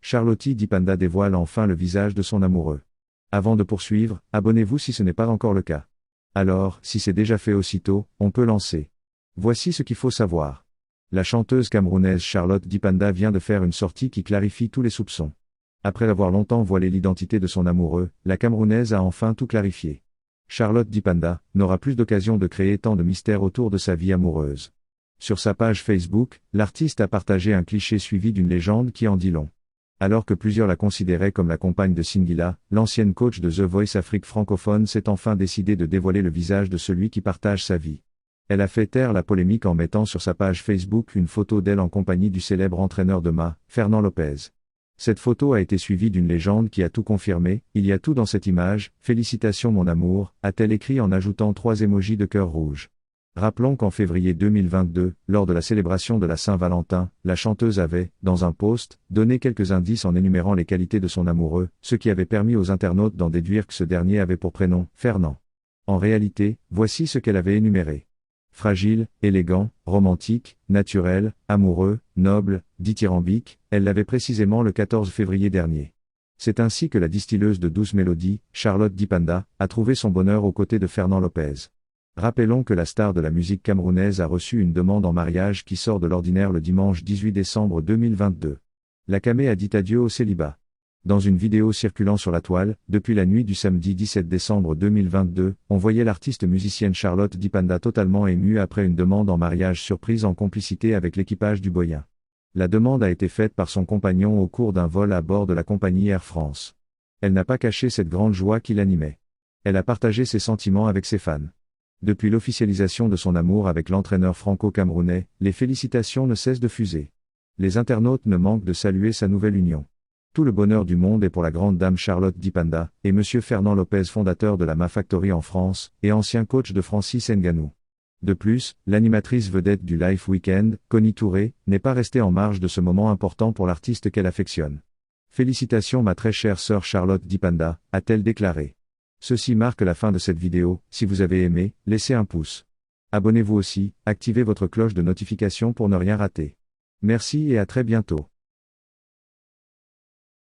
Charlotte Dipanda dévoile enfin le visage de son amoureux. Avant de poursuivre, abonnez-vous si ce n'est pas encore le cas. Alors, si c'est déjà fait aussitôt, on peut lancer. Voici ce qu'il faut savoir. La chanteuse camerounaise Charlotte Dipanda vient de faire une sortie qui clarifie tous les soupçons. Après avoir longtemps voilé l'identité de son amoureux, la camerounaise a enfin tout clarifié. Charlotte Dipanda n'aura plus d'occasion de créer tant de mystères autour de sa vie amoureuse. Sur sa page Facebook, l'artiste a partagé un cliché suivi d'une légende qui en dit long. Alors que plusieurs la considéraient comme la compagne de Singila, l'ancienne coach de The Voice Afrique francophone s'est enfin décidée de dévoiler le visage de celui qui partage sa vie. Elle a fait taire la polémique en mettant sur sa page Facebook une photo d'elle en compagnie du célèbre entraîneur de Ma, Fernand Lopez. Cette photo a été suivie d'une légende qui a tout confirmé. Il y a tout dans cette image, félicitations mon amour, a-t-elle écrit en ajoutant 3 émojis de cœur rouge. Rappelons qu'en février 2022, lors de la célébration de la Saint-Valentin, la chanteuse avait, dans un post, donné quelques indices en énumérant les qualités de son amoureux, ce qui avait permis aux internautes d'en déduire que ce dernier avait pour prénom, Fernand. En réalité, voici ce qu'elle avait énuméré. Fragile, élégant, romantique, naturel, amoureux, noble, dithyrambique, elle l'avait précisément le 14 février dernier. C'est ainsi que la distilleuse de douce mélodie, Charlotte Dipanda, a trouvé son bonheur aux côtés de Fernand Lopez. Rappelons que la star de la musique camerounaise a reçu une demande en mariage qui sort de l'ordinaire le dimanche 18 décembre 2022. La Camé a dit adieu au célibat. Dans une vidéo circulant sur la toile, depuis la nuit du samedi 17 décembre 2022, on voyait l'artiste musicienne Charlotte Dipanda totalement émue après une demande en mariage surprise en complicité avec l'équipage du Boyen. La demande a été faite par son compagnon au cours d'un vol à bord de la compagnie Air France. Elle n'a pas caché cette grande joie qui l'animait. Elle a partagé ses sentiments avec ses fans. Depuis l'officialisation de son amour avec l'entraîneur franco-camerounais, les félicitations ne cessent de fuser. Les internautes ne manquent de saluer sa nouvelle union. Tout le bonheur du monde est pour la grande dame Charlotte Dipanda, et monsieur Fernand Lopez fondateur de la Ma Factory en France, et ancien coach de Francis Ngannou. De plus, l'animatrice vedette du Life Weekend, Connie Touré, n'est pas restée en marge de ce moment important pour l'artiste qu'elle affectionne. Félicitations ma très chère sœur Charlotte Dipanda, a-t-elle déclaré. Ceci marque la fin de cette vidéo. Si vous avez aimé, laissez un pouce. Abonnez-vous aussi, activez votre cloche de notification pour ne rien rater. Merci et à très bientôt.